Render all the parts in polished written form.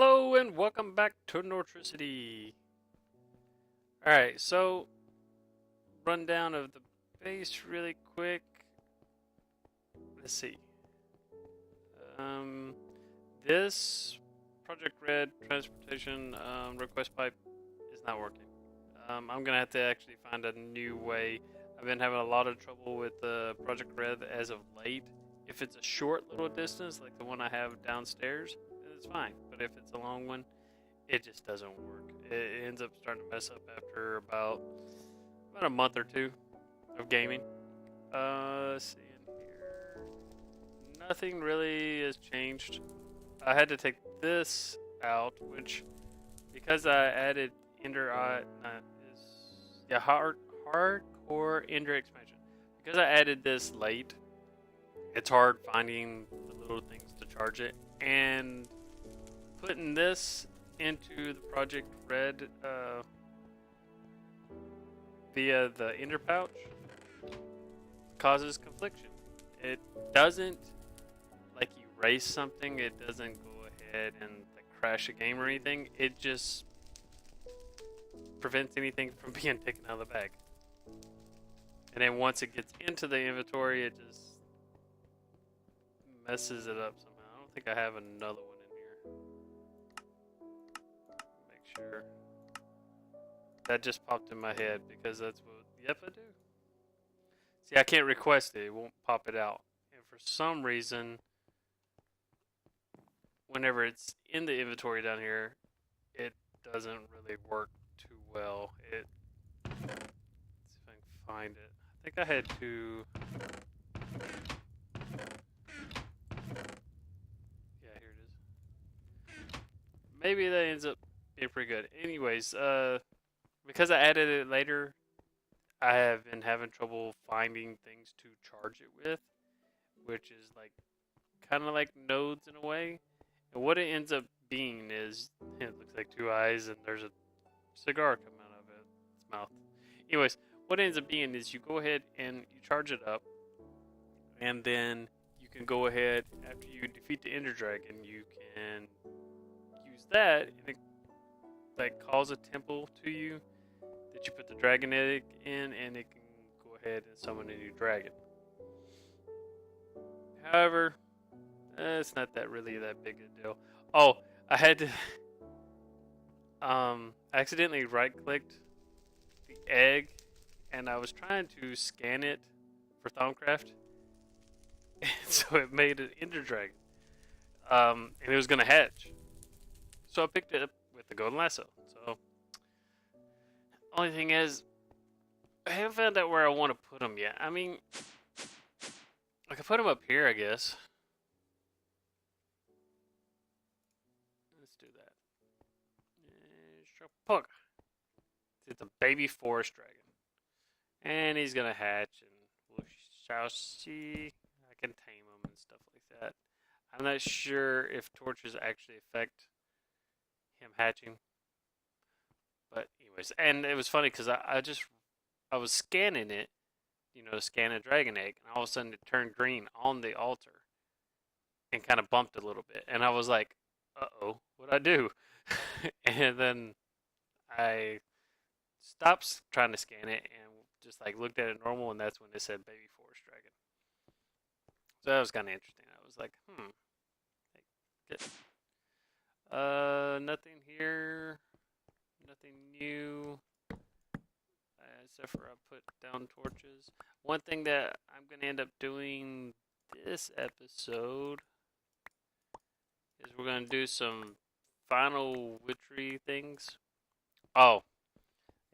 Hello and welcome back to Nortricity. Alright, so rundown of the base really quick. Let's see. This Project Red transportation request pipe is not working. I'm gonna have to actually find a new way. I've been having a lot of trouble with Project Red as of late. If it's a short little distance, like the one I have downstairs, it's fine. But if it's a long one, it just doesn't work. It ends up starting to mess up after about a month or two of gaming. Let's see in here. Nothing really has changed. I had to take this out, which because I added hardcore Ender expansion. Because I added this late, it's hard finding the little things to charge it, and putting this into the Project Red via the Ender pouch causes confliction. It doesn't like erase something. It doesn't go ahead and like crash a game or anything. It just prevents anything from being taken out of the bag. And then once it gets into the inventory, it just messes it up somehow. I don't think I have another one in here. Make sure. That just popped in my head because that's what, yep, I do. See, I can't request it. It won't pop it out. And for some reason, whenever it's in the inventory down here, it doesn't really work too well. Let's see if I can find it. I think I had to... Yeah, here it is. Maybe that ends up being pretty good. Anyways, because I added it later, I have been having trouble finding things to charge it with, which is like kind of like nodes in a way. And what it ends up being is it looks like two eyes and there's a cigar coming out of its mouth. Anyways, what it ends up being is you go ahead and you charge it up, and then you can go ahead after you defeat the Ender Dragon, you can use that and it like calls a temple to you that you put the dragon egg in, and it can go ahead and summon a new dragon. However, it's not really that big a deal. Oh, I had to I accidentally right-clicked the egg, and I was trying to scan it for Thaumcraft, and so it made an Ender Dragon, and it was gonna hatch. So I picked it up with the golden lasso. So only thing is, I haven't found out where I want to put them yet. I mean, I could put them up here, I guess. Let's do that. It's a baby forest dragon, and he's gonna hatch, and we shall see. I can tame him and stuff like that. I'm not sure if torches actually affect him hatching. But anyways, and it was funny because I was scanning it, scan a dragon egg, and all of a sudden it turned green on the altar and kind of bumped a little bit. And I was like, uh-oh, what'd I do? And then I stopped trying to scan it and just like looked at it normal, and that's when it said baby forest dragon. So that was kind of interesting. I was like, good. Nothing here. Nothing new. Except for I put down torches. One thing that I'm going to end up doing this episode is we're going to do some final Witchery things. Oh,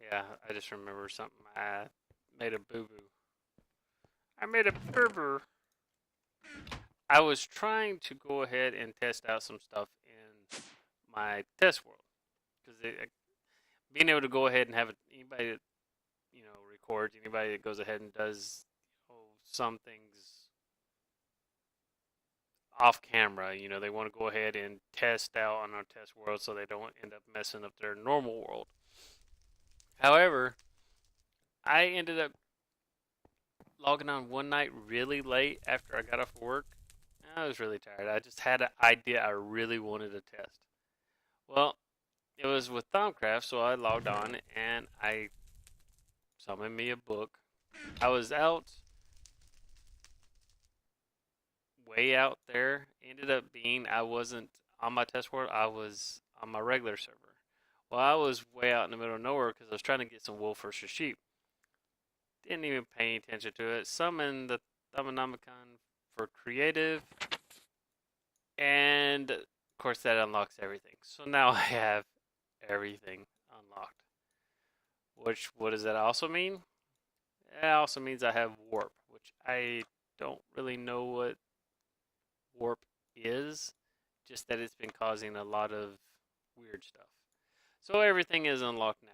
yeah, I just remember something. I made a boo-boo. I was trying to go ahead and test out some stuff in my test world. Because being able to go ahead and have anybody that, records, anybody that goes ahead and does some things off camera, they want to go ahead and test out on our test world so they don't end up messing up their normal world. However, I ended up logging on one night really late after I got off work. I was really tired. I just had an idea I really wanted to test. Well, it was with Thaumcraft, so I logged on and I summoned me a book. I was out, way out there. Ended up being, I wasn't on my test world, I was on my regular server. Well, I was way out in the middle of nowhere because I was trying to get some wool for some sheep. Didn't even pay attention to it. Summoned the Thaumanomicon for creative. And, of course, that unlocks everything. So now I have everything unlocked. What does that also mean? It also means I have warp, which I don't really know what warp is, just that it's been causing a lot of weird stuff. So everything is unlocked now.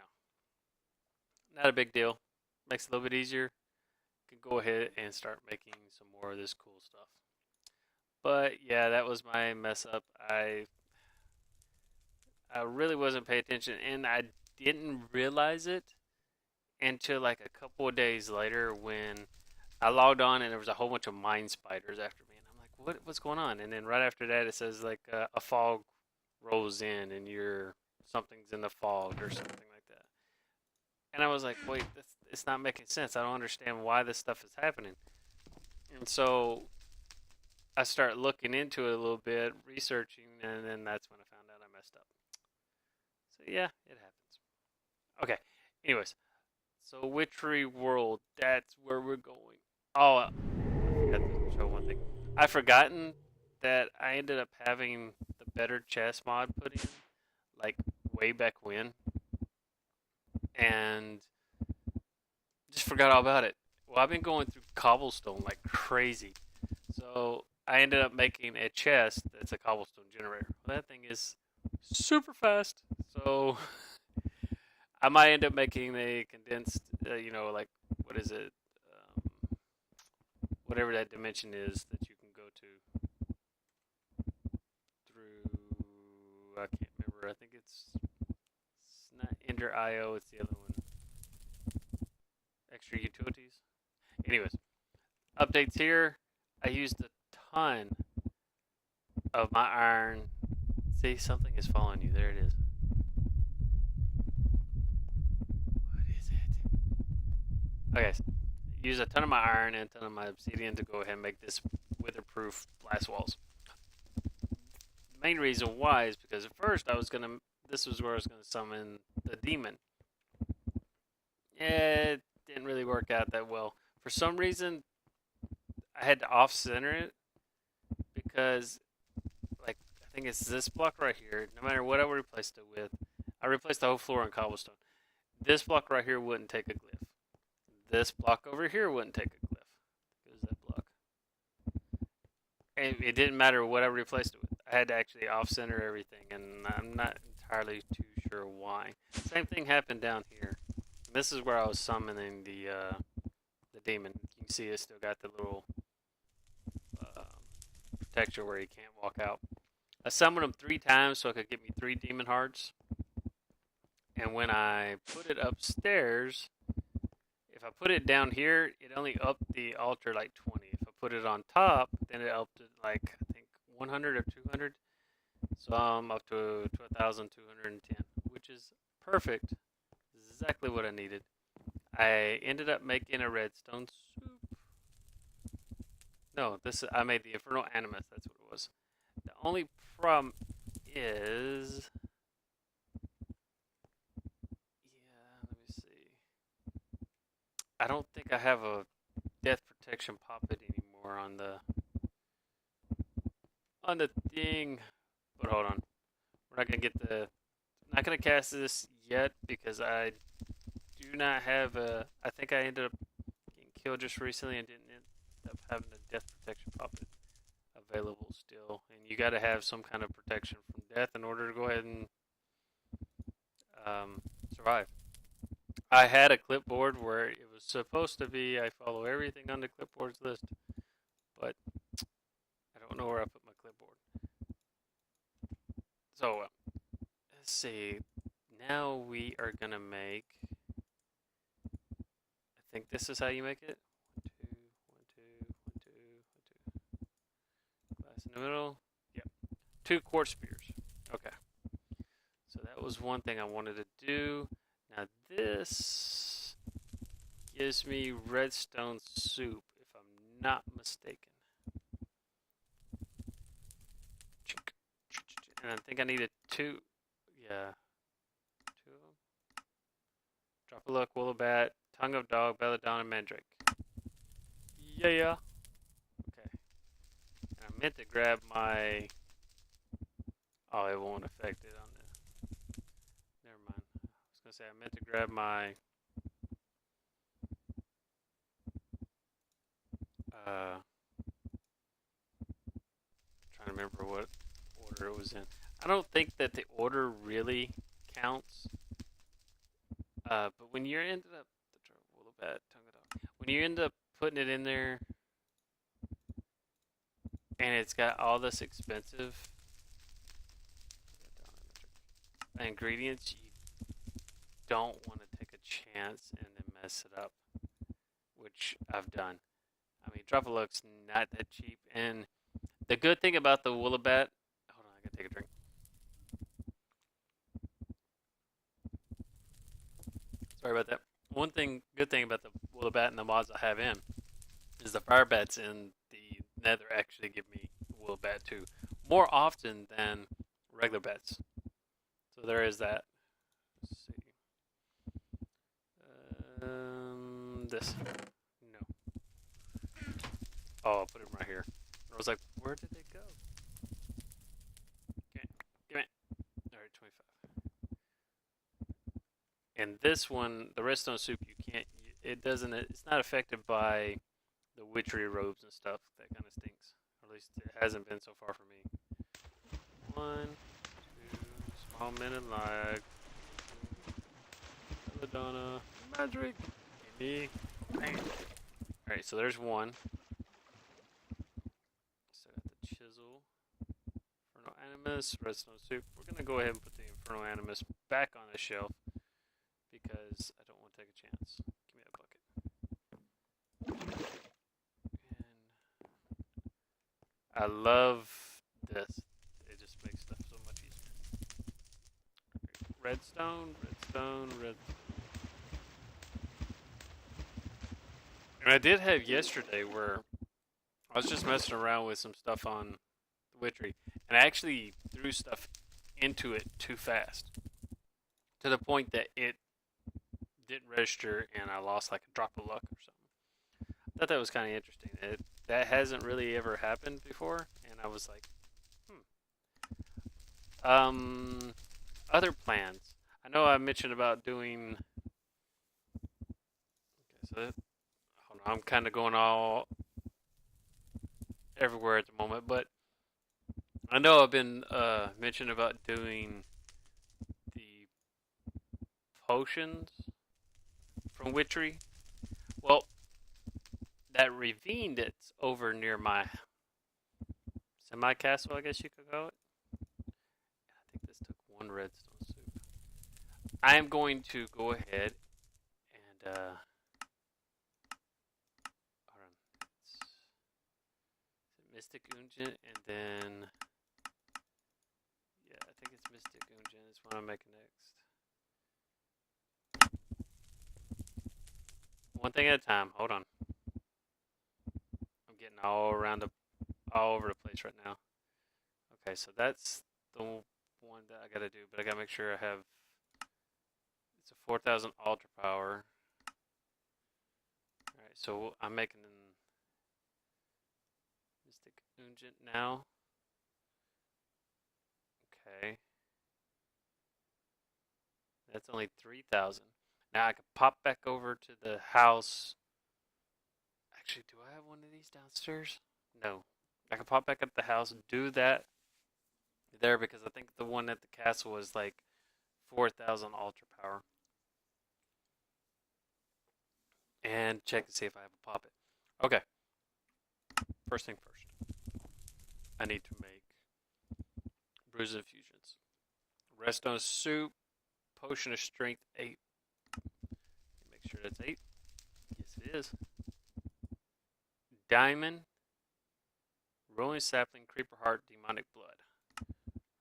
Not a big deal. Makes it a little bit easier. Can go ahead and start making some more of this cool stuff. But yeah, that was my mess up. I really wasn't paying attention, and I didn't realize it until like a couple of days later when I logged on and there was a whole bunch of mine spiders after me, and I'm like, what's going on? And then right after that, it says like a fog rolls in and something's in the fog or something like that. And I was like, wait, it's not making sense. I don't understand why this stuff is happening. And so I start looking into it a little bit, researching, and then that's when I found out I messed up. So yeah, it happens. Okay, anyways, so Witchery World, that's where we're going. Oh, I forgot to show one thing. I've forgotten that I ended up having the better chess mod put in, like way back when, and just forgot all about it. Well, I've been going through cobblestone like crazy, so I ended up making a chest that's a cobblestone generator. Well, that thing is super fast, so I might end up making a condensed, like, what is it? Whatever that dimension is that you can go to through, I can't remember. I think it's not EnderIO, it's the other one. Extra utilities. Anyways, updates here. I used a ton of my iron. See, something is following you. There it is. What is it? Okay, so use a ton of my iron and a ton of my obsidian to go ahead and make this witherproof blast walls. The main reason why is because at first this was where I was gonna summon the demon. It didn't really work out that well. For some reason, I had to off-center it because, like, I think it's this block right here. No matter what I replaced it with, I replaced the whole floor in cobblestone. This block right here wouldn't take a glyph. This block over here wouldn't take a glyph. There's that block. And it didn't matter what I replaced it with. I had to actually off-center everything, and I'm not entirely too sure why. Same thing happened down here. This is where I was summoning the demon. You can see it's still got the little protection where he can't walk out. I summoned him 3 times so it could get me 3 demon hearts. And when I put it upstairs, if I put it down here, it only upped the altar like 20. If I put it on top, then it upped it like, I think, 100 or 200. So I'm up to 1,210, which is perfect. This is exactly what I needed. I ended up making a redstone soup. No, I made the Infernal Animus, that's what it was. The only problem is, let me see. I don't think I have a death protection poppet anymore on the thing. But hold on. We're not not gonna cast this yet because I do not have I think I ended up getting killed just recently and didn't end up having a death protection poppet available still. And you gotta have some kind of protection from death in order to go ahead and survive. I had a clipboard where it was supposed to be I follow everything on the clipboard's list, but I don't know where I put my clipboard. So, let's see. Now we are going to make, I think this is how you make it. 1, 2, 1, 2, 1, 2, 1, 2. Glass in the middle. Yep. 2 quartz spears. Okay. was one thing I wanted to do. Now this gives me redstone soup, if I'm not mistaken. And I think I needed two. Yeah. Two of them. Drop a look, Willowbat, Tongue of Dog, Belladonna, Mandrake. Yeah. Okay. And I meant to grab my... Oh, it won't affect it on the... Never mind. I was going to say I meant to grab my... Trying to remember what order it was in. I don't think that the order really counts. But when you ended up... When you end up putting it in there... And it's got all this expensive ingredients, you don't want to take a chance and then mess it up, which I've done. I mean, Drop-a-Look's not that cheap, and the good thing about the Willowbat... Hold on, I gotta take a drink. Sorry about that. Good thing about the Willowbat and the mods I have in is the fire bats in the Nether actually give me Willowbat too, more often than regular bats. So there is that. Let's see. This. No. Oh, I'll put it right here. I was like, where did it go? Okay, give it. Alright, 25. And this one, the redstone soup, you can't, it's not affected by the witchery robes and stuff. That kind of stinks. Or at least it hasn't been so far for me. 1, 2, small minute lag. Belladonna, Magic, gimme. Alright, so there's one. So got the Chisel, Infernal Animus, Redstone Soup. We're gonna go ahead and put the Infernal Animus back on the shelf because I don't want to take a chance. Give me that bucket. And I love this. It just makes stuff so much easier. Redstone. And I did have yesterday where I was just messing around with some stuff on the Witchery, and I actually threw stuff into it too fast, to the point that it didn't register and I lost like a drop of luck or something. I thought that was kind of interesting. That hasn't really ever happened before, and I was like, other plans. I know I mentioned about doing... Okay, so hold on, I'm kind of going all everywhere at the moment, but I know I've been mentioning about doing the potions from Witchery. Well, that ravine that's over near my semi-castle, I guess you could call it. I think this took one redstone soup. I am going to go ahead and hold on. It's Mystic Ungent, and then yeah, I think it's Mystic Ungent. It's what I'm making next. One thing at a time. Hold on. I'm getting all over the place right now. Okay, so that's the one that I gotta do, but I gotta make sure I have. It's a 4,000 ultra power. All right, so I'm making an Mystic Ungent now. Okay, that's only 3,000. Now I can pop back over to the house. Actually, do I have one of these downstairs? No. I can pop back up the house and do that there because I think the one at the castle was like 4,000 ultra power. And check to see if I have a pop it. Okay. First thing first. I need to make brews and infusions. Redstone soup, potion of strength 8. Make sure that's 8. Yes, it is. Diamond, rolling sapling, creeper heart, demonic blood.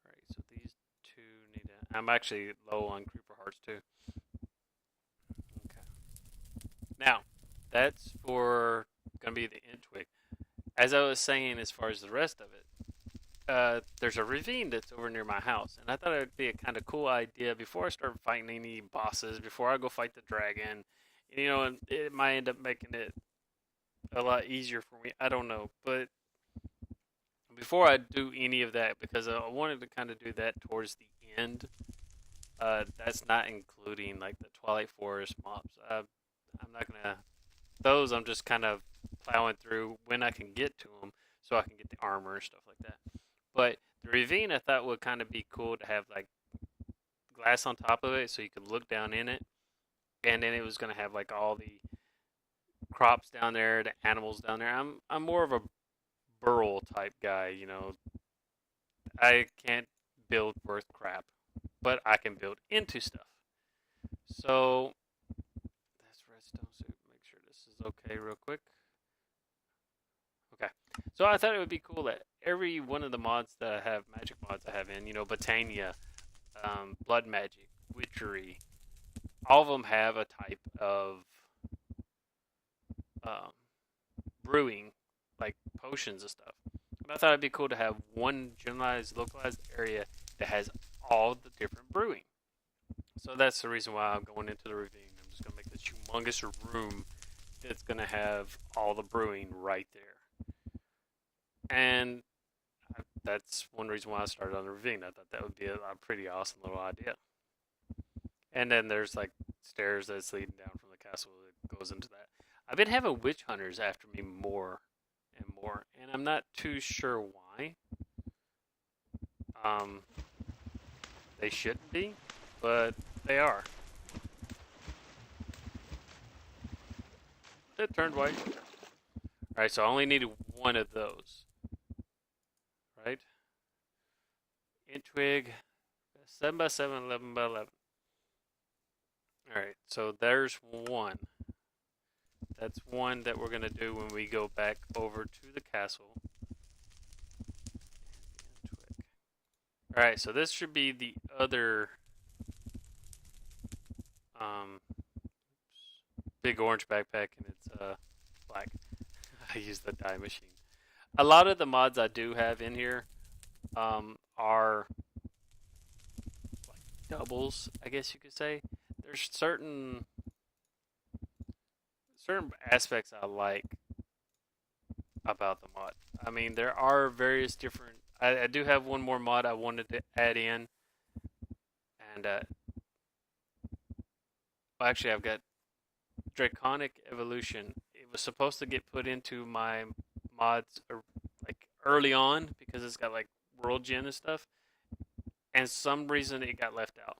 Alright, so these two need to... I'm actually low on creeper hearts too. Okay. Now, that's for gonna be the end twig. As I was saying, as far as the rest of it, there's a ravine that's over near my house, and I thought it would be a kind of cool idea before I start fighting any bosses, before I go fight the dragon. You know, and it might end up making it a lot easier for me. I don't know, but before I do any of that, because I wanted to kind of do that towards the end. That's not including like the Twilight Forest mobs. I'm not gonna. Those I'm just kind of plowing through when I can get to them, so I can get the armor and stuff like that. But the ravine I thought would kind of be cool to have like glass on top of it, so you could look down in it, and then it was gonna have like all the crops down there, the animals down there. I'm more of a burrow type guy, you know. I can't build worth crap, but I can build into stuff. So that's redstone soup. Make sure this is okay real quick. Okay. So I thought it would be cool that every one of the mods that I have, magic mods I have in, you know, Botania, Blood Magic, Witchery, all of them have a type of brewing, like potions and stuff. And I thought it'd be cool to have one generalized, localized area that has all the different brewing. So that's the reason why I'm going into the ravine. I'm just going to make this humongous room that's going to have all the brewing right there. And that's one reason why I started on the ravine. I thought that would be a pretty awesome little idea. And then there's like stairs that's leading down from the castle that goes into that. I've been having witch hunters after me more and more, and I'm not too sure why. They shouldn't be, but they are. It turned white. Alright, so I only needed one of those. Right? Int twig, 7x7, 11x11. Alright, so there's one. That's one that we're going to do when we go back over to the castle. Alright, so this should be the other big orange backpack, and it's black. I use the dye machine. A lot of the mods I do have in here are like doubles, I guess you could say. There's certain aspects I like about the mod. I mean, there are various different. I do have one more mod I wanted to add in, and well, actually, I've got Draconic Evolution. It was supposed to get put into my mods like early on because it's got like world gen and stuff, and some reason it got left out.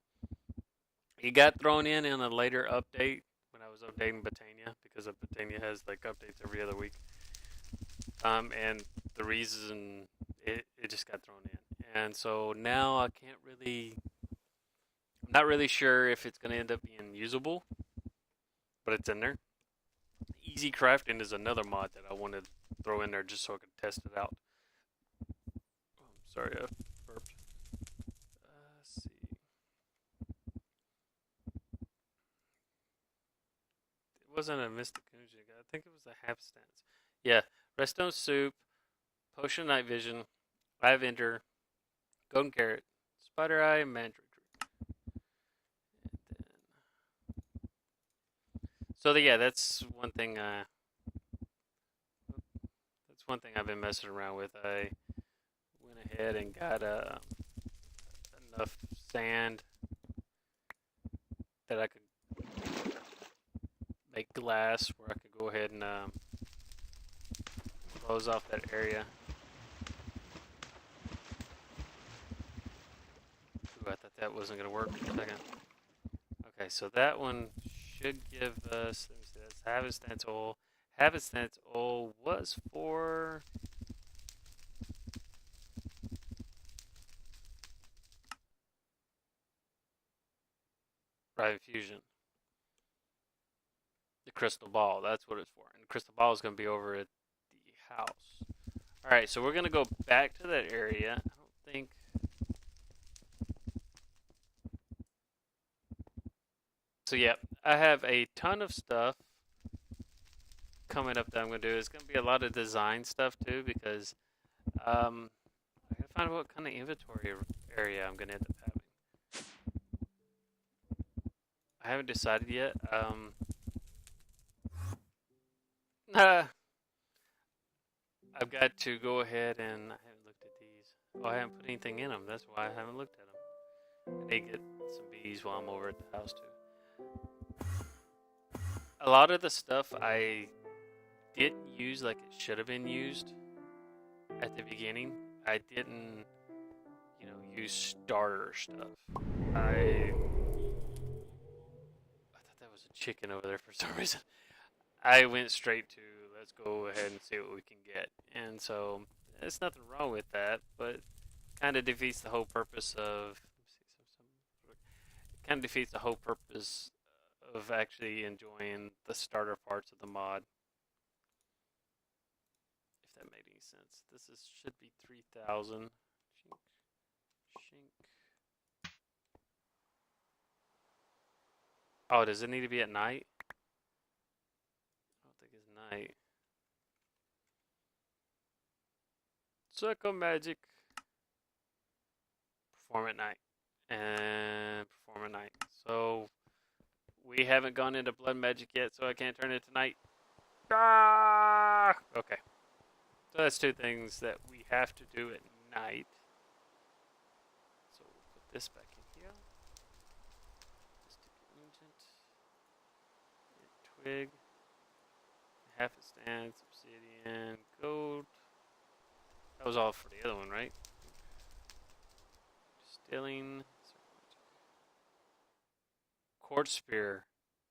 It got thrown in a later update when I was updating Botania, because Botania has like updates every other week. And the reason it just got thrown in, and so now I can't really. I'm not really sure if it's going to end up being usable, but it's in there. Easy crafting is another mod that I want to throw in there just so I can test it out. Sorry, I burped. Let's see. It wasn't a Mystic Kunjig. I think it was a half stance. Yeah, redstone soup, potion of night vision, eye of ender, golden carrot, spider eye, and mandrake. So yeah, that's one thing. That's one thing I've been messing around with. I went ahead and got enough sand that I could make glass, where I could go ahead and close off that area. Ooh, I thought that wasn't gonna work for a second. Okay, so that one should give us, let me see, that's Habitants Oil. Habitants Oil was for Riot Fusion. The crystal ball, that's what it's for. And the crystal ball is going to be over at the house. Alright, so we're going to go back to that area. I don't think So yeah, I have a ton of stuff coming up that I'm gonna do. It's gonna be a lot of design stuff too because I gotta find out what kind of inventory area I'm gonna end up having. I haven't decided yet. I've got to go ahead and I haven't looked at these. Oh, I haven't put anything in them. That's why I haven't looked at them. I need to get some bees while I'm over at the house too. A lot of the stuff I didn't use like it should have been used at the beginning. I didn't, use starter stuff. I thought that was a chicken over there for some reason. I went straight to let's go ahead and see what we can get, and so there's nothing wrong with that, but kind of defeats the whole purpose of. Kind of defeats the whole purpose of actually enjoying the starter parts of the mod. If that made any sense. This should be 3,000. Shink. Oh, does it need to be at night? I don't think it's night. Circle magic. Perform at night. And perform at night. So we haven't gone into blood magic yet, so I can't turn it tonight. Ah! Okay. So that's two things that we have to do at night. So we'll put this back in here. Sticky ancient. Twig. Half a stand, obsidian, gold. That was all for the other one, right? Distilling. Quartz spear,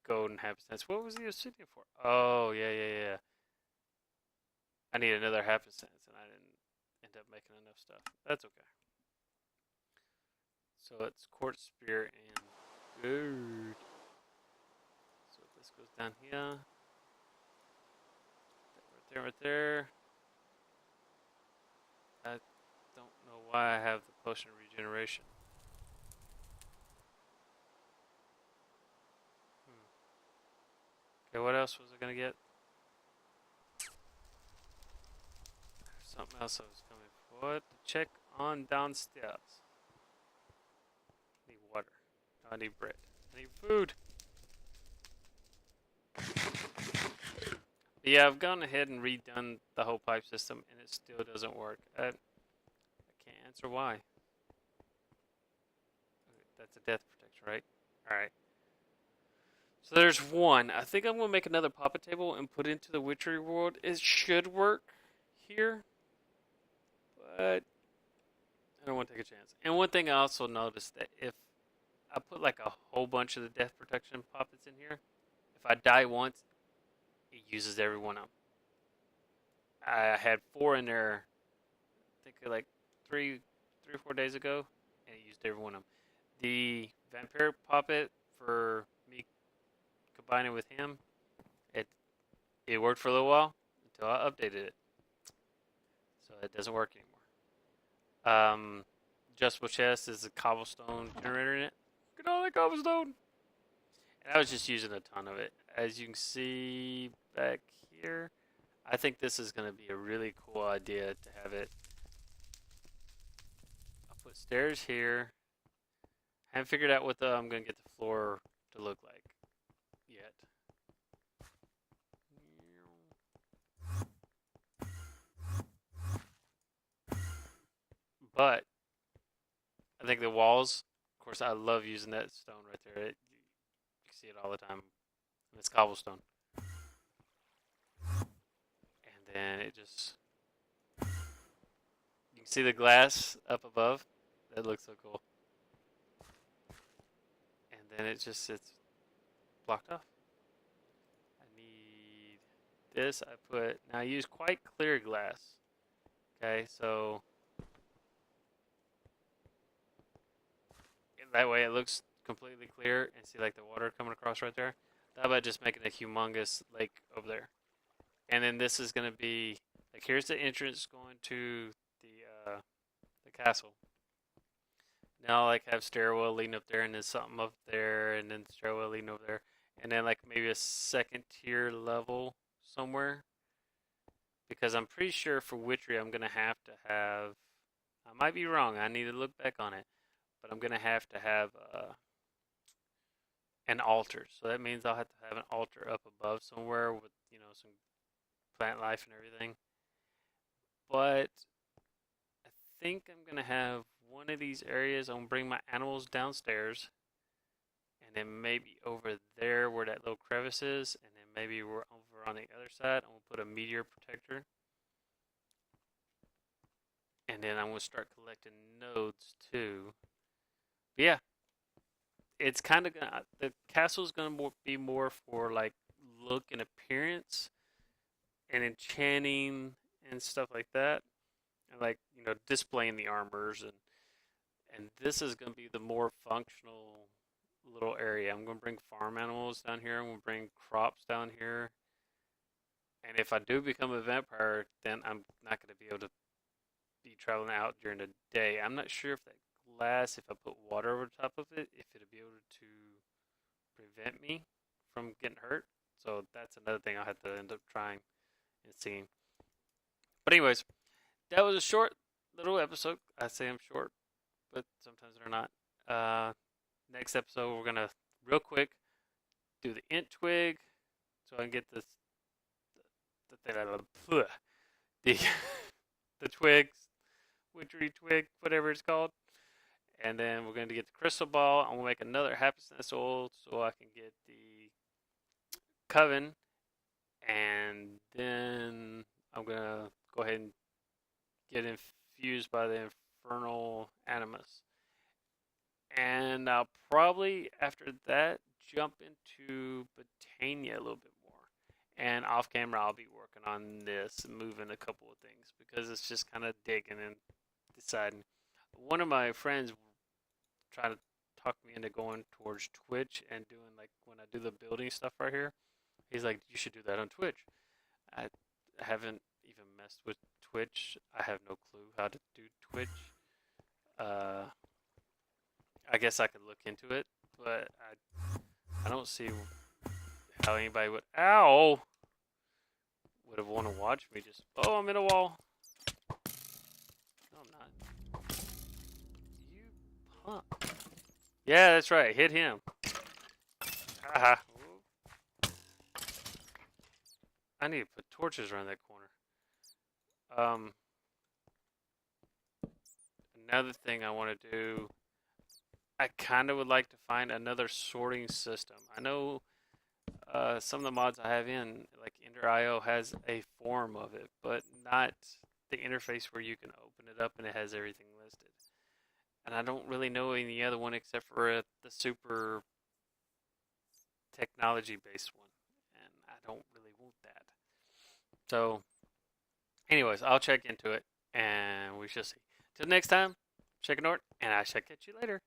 gold and half a cent. What was the obsidian for? Oh, yeah. I need another half a cent, and I didn't end up making enough stuff. That's okay. So it's quartz spear and gold. So this goes down here. Right there. I don't know why I have the potion of regeneration. Okay, what else was I gonna get? There's something else I was coming for. What? Check on downstairs. I need water. No, I need bread. I need food. But yeah, I've gone ahead and redone the whole pipe system, and it still doesn't work. I can't answer why. Okay, that's a death protection, right? Alright. So there's one. I think I'm going to make another Papa table and put it into the Witchery world. It should work here. But I don't want to take a chance. And one thing I also noticed that if I put like a whole bunch of the death protection puppets in here, if I die once, it uses every one of them. I had 4 in there, I think like 3 or 4 days ago, and it used every one of them. The vampire puppet for me combining with him, it worked for a little while until I updated it. So it doesn't work anymore. Adjustable chest is a cobblestone generator in it. Look at all that cobblestone! And I was just using a ton of it. As you can see back here, I think this is going to be a really cool idea to have it. I'll put stairs here. I haven't figured out what I'm going to get the floor to look like yet. But I think the walls, of course, I love using that stone right there. You can see it all the time. And it's cobblestone. And then it just... You can see the glass up above. That looks so cool. And then it's blocked off. I need this. Now I use quite clear glass. Okay, so that way it looks completely clear and see like the water coming across right there. How about just making a humongous lake over there? And then this is going to be like, here's the entrance going to the castle. Now I'll like have stairwell leading up there, and then something up there, and then stairwell leading over there, and then like maybe a second tier level somewhere. Because I'm pretty sure for Witchery I'm gonna have to have. I might be wrong. I need to look back on it, but I'm gonna have to have an altar. So that means I'll have to have an altar up above somewhere with some plant life and everything. But I think I'm gonna have one of these areas. I'm gonna bring my animals downstairs, and then maybe over there where that little crevice is, and then maybe we're over on the other side. I'm gonna put a meteor protector, and then I'm gonna start collecting nodes too. But yeah, it's kind of gonna the castle's gonna be more for like look and appearance and enchanting and stuff like that, and like displaying the armors and this is gonna be the more functional little area. I'm gonna bring farm animals down here. I'm gonna bring crops down here. And if I do become a vampire, then I'm not gonna be able to be traveling out during the day. I'm not sure if that glass, if I put water over the top of it, if it'll be able to prevent me from getting hurt. So that's another thing I'll have to end up trying and seeing. But anyways, that was a short little episode. I say I'm short, but sometimes they're not. Next episode, we're gonna real quick do the int twig, so I can get this the the twigs, witchery twig, whatever it's called, and then we're gonna get the crystal ball. I'm gonna make another happenstance oil so I can get the coven, and then I'm gonna go ahead and get infused by the infernal animus. And I'll probably, after that, jump into Botania a little bit more. And off camera, I'll be working on this and moving a couple of things because it's just kind of digging and deciding. One of my friends tried to talk me into going towards Twitch and doing like when I do the building stuff right here. He's like, you should do that on Twitch. I haven't even messed with Twitch. I have no clue how to do Twitch. I guess I could look into it, but I don't see how anybody would have want to watch me just I'm in a wall. No, I'm not. You punk. Yeah, that's right. Hit him. Haha. I need to put torches around that corner. Another thing I want to do, I kind of would like to find another sorting system. I know some of the mods I have in, like EnderIO, has a form of it, but not the interface where you can open it up and it has everything listed. And I don't really know any other one except for the super technology-based one, and I don't really want that. So, anyways, I'll check into it, and we shall see. Till next time, Chicken Nort, and I shall catch you later.